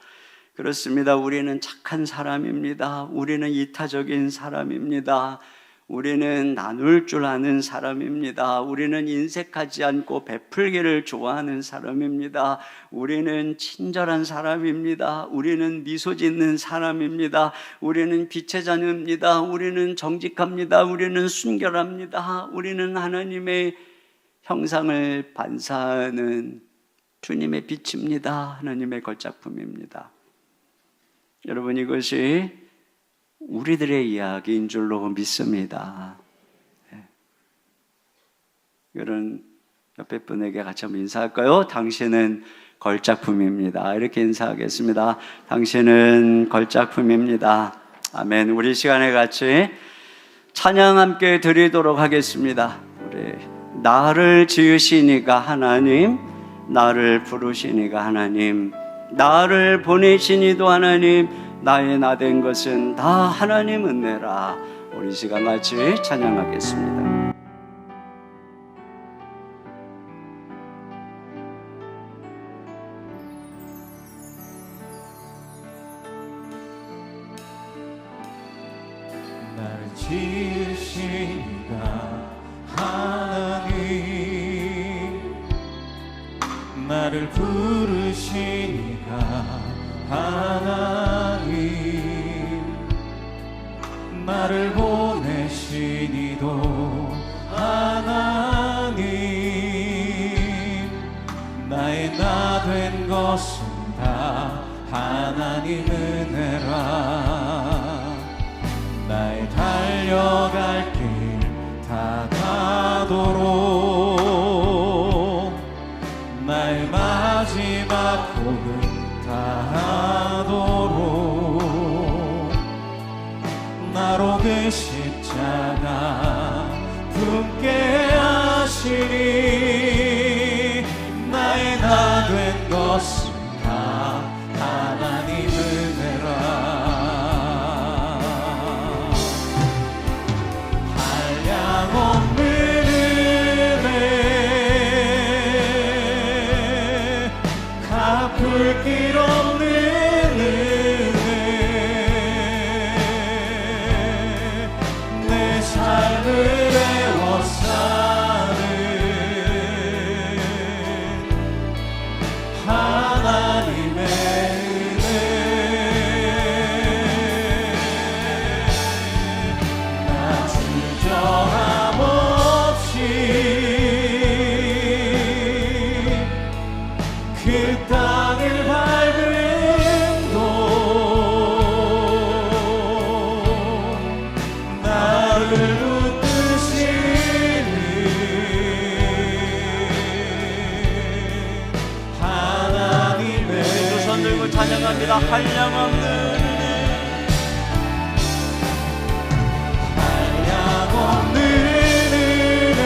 그렇습니다. 우리는 착한 사람입니다. 우리는 이타적인 사람입니다. 우리는 나눌 줄 아는 사람입니다. 우리는 인색하지 않고 베풀기를 좋아하는 사람입니다. 우리는 친절한 사람입니다. 우리는 미소 짓는 사람입니다. 우리는 빛의 자녀입니다. 우리는 정직합니다. 우리는 순결합니다. 우리는 하나님의 형상을 반사하는 주님의 빛입니다. 하나님의 걸작품입니다. 여러분, 이것이 우리들의 이야기인 줄로 믿습니다. 이런 옆에 분에게 같이 한번 인사할까요? 당신은 걸작품입니다. 이렇게 인사하겠습니다. 당신은 걸작품입니다. 아멘. 우리 시간에 같이 찬양 함께 드리도록 하겠습니다. 우리 나를 지으시니가 하나님, 나를 부르시니가 하나님, 나를 보내시니도 하나님, 나의 나 된 것은 다 하나님 은혜라. 우리 시간 같이 찬양하겠습니다. 나를 지으시니가 하나님, 나를 부르시니가 하나님, 나를 보내시니도 하나님, 나의 나 된 것은 다 하나님 은혜라. 나의 달려갈 길 다 가도록, 나의 마지막 곡은 다 하도록, 나로 그 십자가 품게 하시니, 나의 나 된 것은 다 하나님 은혜라. 없는 은혜, 갚을 길 없는 은혜, 내 삶을 애워싸는 하나님의 은혜. 나 주저함 그 땅을 밟음도 나를 웃으시는 하나님의 두 손 들고 찬양합니다. 한량없는 한량없는 은혜,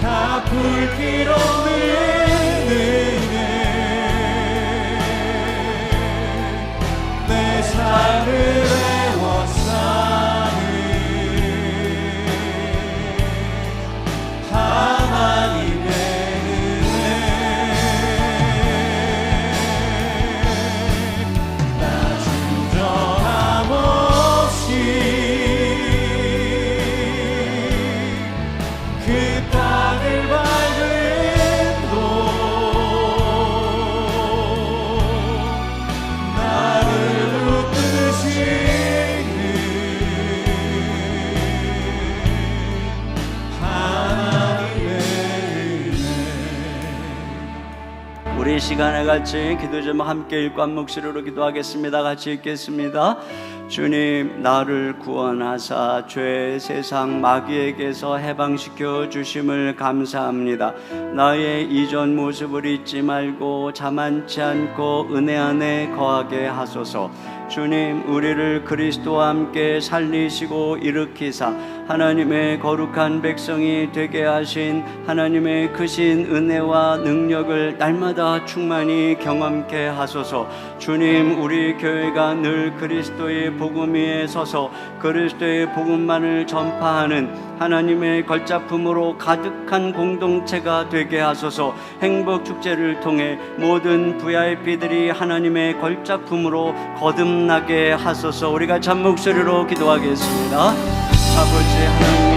갚을 길 없는 은혜, 내 삶을 애워싸는 하나님의 은혜. 나 주저함 없이 그 땅을 밟음도 나를 웃으시는 하나님의 은혜. 우리 시간에 같이 기도 좀 함께 읽고 한 목소리로 기도하겠습니다. 같이 읽겠습니다. 주님, 나를 구원하사 죄 세상 마귀에게서 해방시켜 주심을 감사합니다. 나의 이전 모습을 잊지 말고 자만치 않고 은혜 안에 거하게 하소서. 주님, 우리를 그리스도와 함께 살리시고 일으키사 하나님의 거룩한 백성이 되게 하신 하나님의 크신 은혜와 능력을 날마다 충만히 경험케 하소서. 주님, 우리 교회가 늘 그리스도의 복음 위에 서서 그리스도의 복음만을 전파하는 하나님의 걸작품으로 가득한 공동체가 되게 하소서. 행복축제를 통해 모든 VIP들이 하나님의 걸작품으로 거듭나게 하소서. 우리가 참 목소리로 기도하겠습니다. 아버지 하나님,